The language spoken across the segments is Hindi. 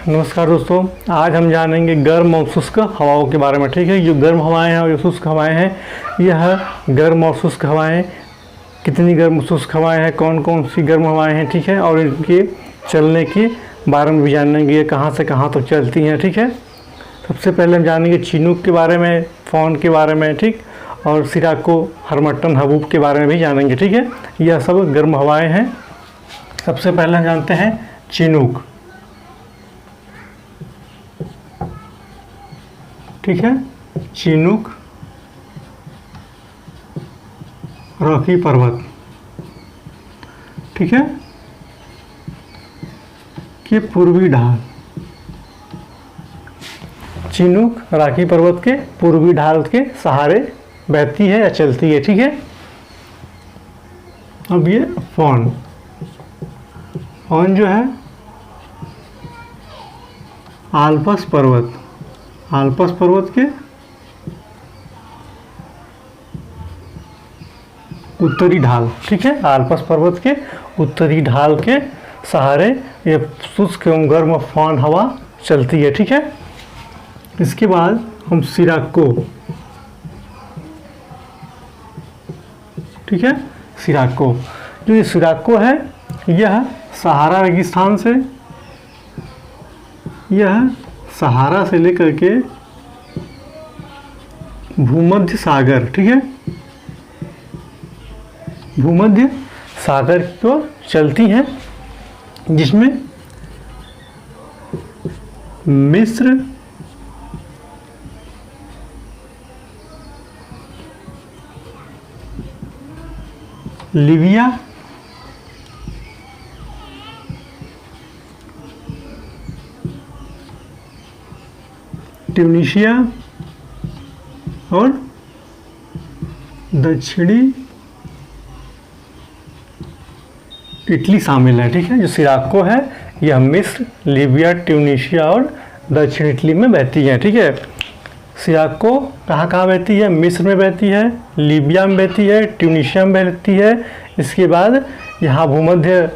नमस्कार दोस्तों, आज हम जानेंगे गर्म और शुष्क हवाओं के बारे में। ठीक है, जो गर्म हवाएं हैं और जो शुष्क हवाएं हैं, यह गर्म और शुष्क हवाएं कितनी गर्म शुष्क हवाएं हैं, कौन कौन सी गर्म हवाएं हैं, ठीक है, और इनके चलने के बारे में भी जानेंगे, ये कहाँ से कहाँ तक चलती हैं। ठीक है, सबसे पहले हम जानेंगे चिनूक के बारे में, फ़ॉन के बारे में, ठीक, और सिराको, हरमट्टन, हबूब के बारे में भी जानेंगे। ठीक है, यह सब गर्म हवाएँ हैं। सबसे पहले हम जानते हैं चिनूक। ठीक है, चिनूक रॉकी पर्वत, ठीक है, के पूर्वी ढाल। चिनूक रॉकी पर्वत के पूर्वी ढाल के सहारे बहती है या चलती है। ठीक है, अब ये फ़ॉन जो है आल्प्स पर्वत के उत्तरी ढाल। ठीक है, आल्प्स पर्वत के उत्तरी ढाल के सहारे ये शुष्क एवं गर्म फ़ॉन हवा चलती है। ठीक है, इसके बाद हम सिराको, ठीक है, सिराको, जो ये सिराको है यह सहारा रेगिस्तान से, यह सहारा से लेकर के भूमध्य सागर, ठीक है, भूमध्य सागर को चलती हैं, जिसमें मिस्र, लीबिया, ट्यूनीशिया और दक्षिणी इटली शामिल है। ठीक है, जो सिराको है यह मिस्र, लीबिया, ट्यूनीशिया और दक्षिण इटली में बहती है। ठीक है, सिराको कहाँ कहाँ बहती है? मिस्र में बहती है, लीबिया में बहती है, ट्यूनीशिया में बहती है। इसके बाद यहाँ भूमध्य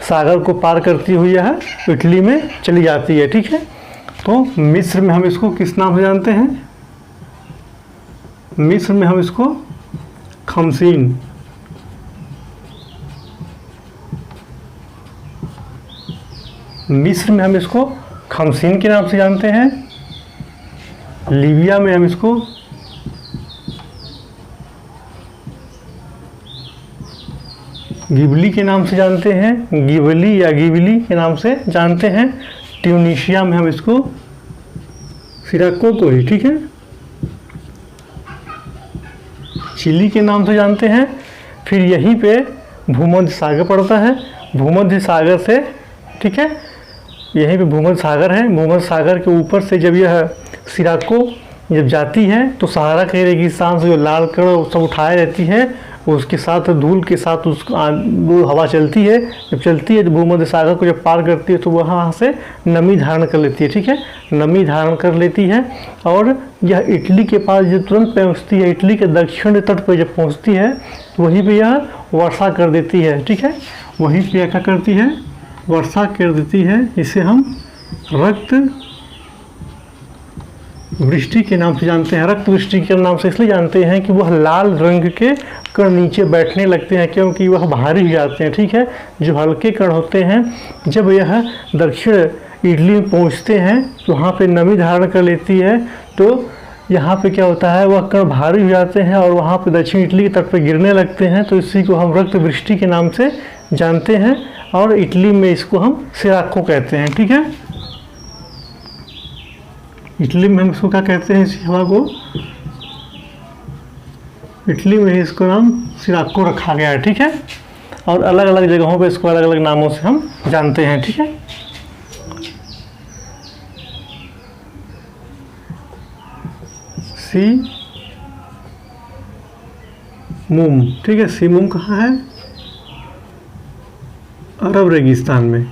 सागर को पार करती हुई यह इटली में चली जाती है। ठीक है, तो मिस्र में हम इसको किस नाम से जानते हैं? मिस्र में हम इसको खमसीन, मिस्र में हम इसको खमसीन के नाम से जानते हैं। लीबिया में हम इसको गिबली के नाम से जानते हैं, गिबली या गिबली के नाम से जानते हैं। ट्यूनीशिया में हम इसको सिराको को ही, ठीक है, चिली के नाम से जानते हैं। फिर यहीं पे भूमध्य सागर पड़ता है, भूमध्य सागर से, ठीक है, यहीं पे भूमध्य सागर है। भूमध्य सागर के ऊपर से जब यह सिराको जब जाती है तो सहारा के रेगिस्तान से जो लाल कण सब उठाए रहती है, उसके साथ धूल के साथ वो हवा चलती है। जब चलती है तो भूमध्य सागर को जब पार करती है तो वहाँ से नमी धारण कर लेती है। ठीक है, नमी धारण कर लेती है और यह इटली के पास जब तुरंत पहुँचती है, इटली के दक्षिण तट पर जब पहुँचती है तो वहीं पे यह वर्षा कर देती है। ठीक है, वहीं पे क्या करती है? वर्षा कर देती है। इसे हम रक्त वृष्टि के नाम से जानते हैं। रक्त वृष्टि के नाम से इसलिए जानते हैं कि वह लाल रंग के कण नीचे बैठने लगते हैं, क्योंकि वह भारी हो जाते हैं। ठीक है, जो हल्के कण होते हैं जब यह दक्षिण इटली में पहुंचते हैं तो वहाँ पे नमी धारण कर लेती है, तो यहाँ पे क्या होता है, वह कण भारी हो जाते हैं और वहाँ पे दक्षिण इटली के तट पर गिरने लगते हैं। तो इसी को हम रक्त वृष्टि के नाम से जानते हैं और इटली में इसको हम सिराको कहते हैं। ठीक है, इटली में हम इसको क्या कहते हैं? इस हवा को इटली में इसको नाम सिराको रखा गया है। ठीक है, और अलग अलग जगहों पे इसको अलग अलग नामों से हम जानते हैं। ठीक है, सीमूम, ठीक है, सीमूम कहाँ है? अरब रेगिस्तान में,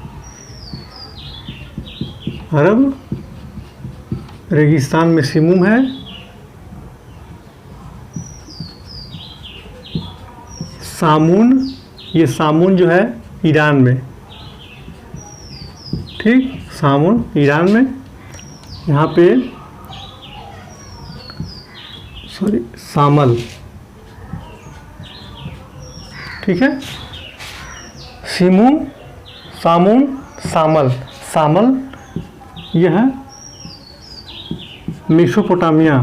अरब रेगिस्तान में सीमूम है। सामून, ये सामून जो है ईरान में, ठीक, सामुन ईरान में, यहाँ पे सामल, ठीक है, सीमून, सामुन, सामल, सामल यह है मेसोपोटामिया,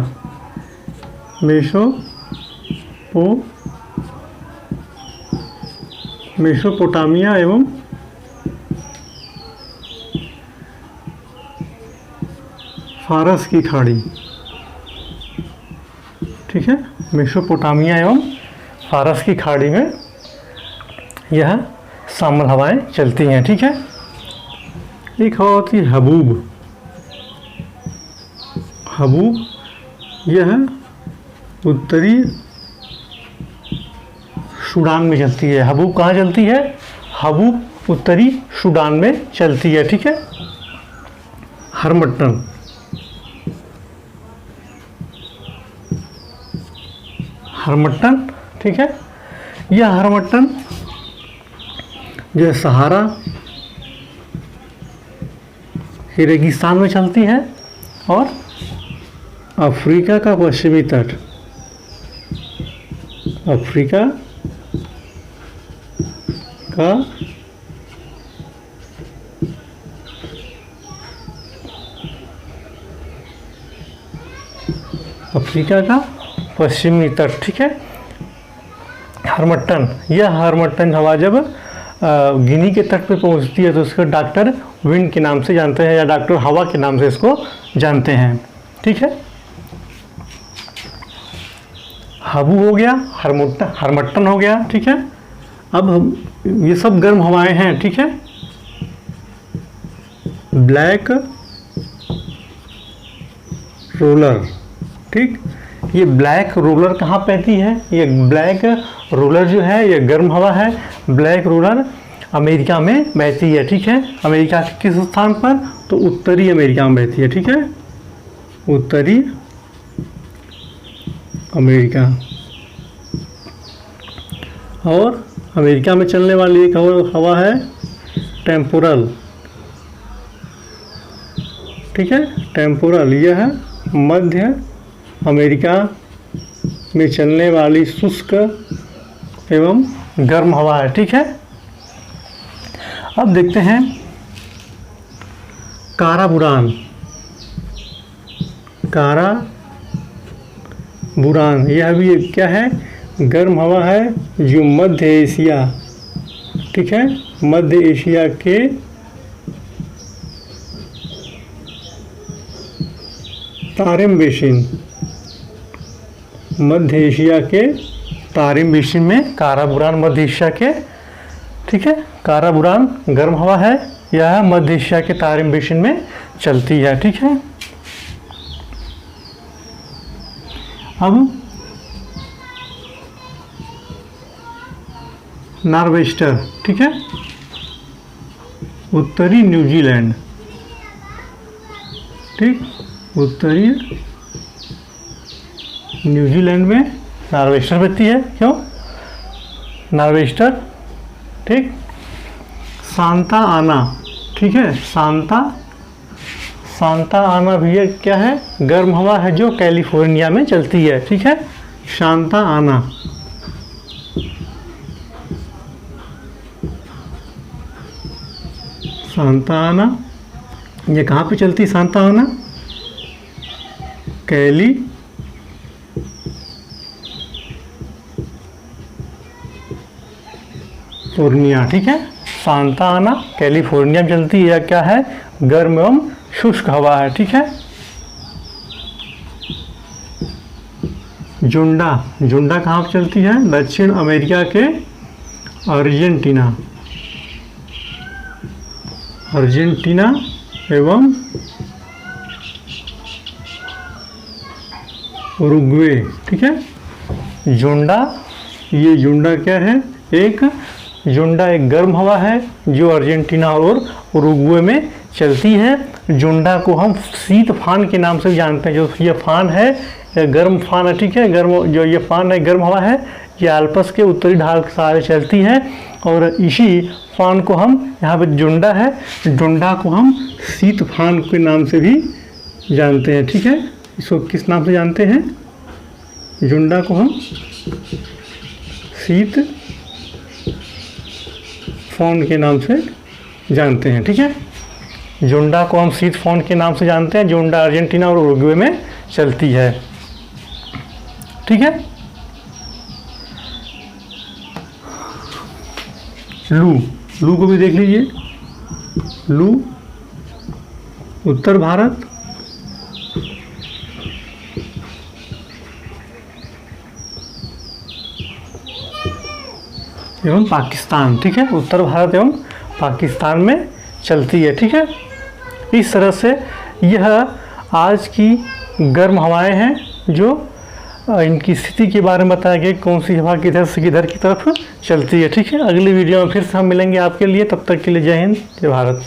मेसोपोटामिया एवं फारस की खाड़ी, ठीक है, मेसोपोटामिया एवं फारस की खाड़ी में यह सामल हवाएं चलती हैं, ठीक है। एक हवा होती है हबूब, हबूब यह उत्तरी सूडान में चलती है। हबूब कहाँ चलती है? हबूब उत्तरी सूडान में चलती है, ठीक है। हरमट्टन, हरमट्टन, ठीक है, यह हरमट्टन जो सहारा के रेगिस्तान में चलती है और अफ्रीका का पश्चिमी तट, अफ्रीका का पश्चिमी तट, ठीक है। हरमट्टन, यह हरमट्टन हवा जब गिनी के तट पे पहुंचती है तो उसको डॉक्टर विंड के नाम से जानते हैं या डॉक्टर हवा के नाम से इसको जानते हैं, ठीक है। हबू हो गया, हरमट्टन हो गया, ठीक है। अब हम ये सब गर्म हवाएं हैं, ठीक है। ब्लैक रोलर, ठीक, ये ब्लैक रोलर कहाँ बहती है? ये ब्लैक रोलर जो है ये गर्म हवा है। ब्लैक रोलर अमेरिका में बहती है, ठीक है। अमेरिका के किस स्थान पर? तो उत्तरी अमेरिका में बहती है, ठीक है, उत्तरी अमेरिका। और अमेरिका में चलने वाली एक हवा है टेम्पोरल, ठीक है। टेम्पोरल यह है मध्य अमेरिका में चलने वाली शुष्क एवं गर्म हवा है, ठीक है। अब देखते हैं काराबुरान, काराबुरान यह भी क्या है? गर्म हवा है जो मध्य एशिया, ठीक है, मध्य एशिया के तारिम बेसिन, मध्य एशिया के तारिम बेसिन में काराबुरान मध्य एशिया के, ठीक है। काराबुरान गर्म हवा है, यह मध्य एशिया के तारिम बेसिन में चलती है, ठीक है। अब नॉर्वेस्टर, ठीक है, उत्तरी न्यूजीलैंड, ठीक, उत्तरी न्यूजीलैंड में नॉर्वेस्टर बहती है। क्यों? नॉर्वेस्टर, ठीक। सांता आना, ठीक है, सांता आना भी ये क्या है? गर्म हवा है जो कैलिफोर्निया में चलती है, ठीक है। सांता आना, सांता आना ये कहाँ पे चलती है? सांता आना कैलिफोर्निया, ठीक है। सांता आना कैलिफोर्निया में चलती है, या क्या है? गर्म एवं शुष्क हवा है, ठीक है। जुंडा कहाँ पर चलती है? दक्षिण अमेरिका के अर्जेंटीना एवं उरुग्वे, ठीक है। जुंडा क्या है? एक गर्म हवा है जो अर्जेंटीना और उरुग्वे में चलती है। जुंडा को हम शीत फान के नाम से भी जानते हैं। जो ये फान है या गर्म फान है, ठीक है, जो ये फान है गर्म हवा है, ये आल्प्स के उत्तरी ढाल के सहारे चलती है और इसी फान को हम, यहाँ पे जुंडा है, जुंडा को हम शीत फान के नाम से भी जानते हैं। ठीक है, इसको किस नाम से जानते हैं? जुंडा को हम शीत फान के नाम से जानते हैं। ठीक है, जुंडा को हम शीत फान के नाम से जानते हैं। जुंडा अर्जेंटीना और उरुग्वे में चलती है। ठीक है, लू, लू को भी देख लीजिए। लू उत्तर भारत एवं पाकिस्तान। ठीक है, उत्तर भारत एवं पाकिस्तान में चलती है। ठीक है, इस तरह से यह आज की गर्म हवाएं हैं जो इनकी स्थिति के बारे में बताया गया, कौन सी हवा किधर से किधर की तरफ चलती है। ठीक है, अगली वीडियो में फिर से हम मिलेंगे आपके लिए। तब तक के लिए जय हिंद, जय भारत।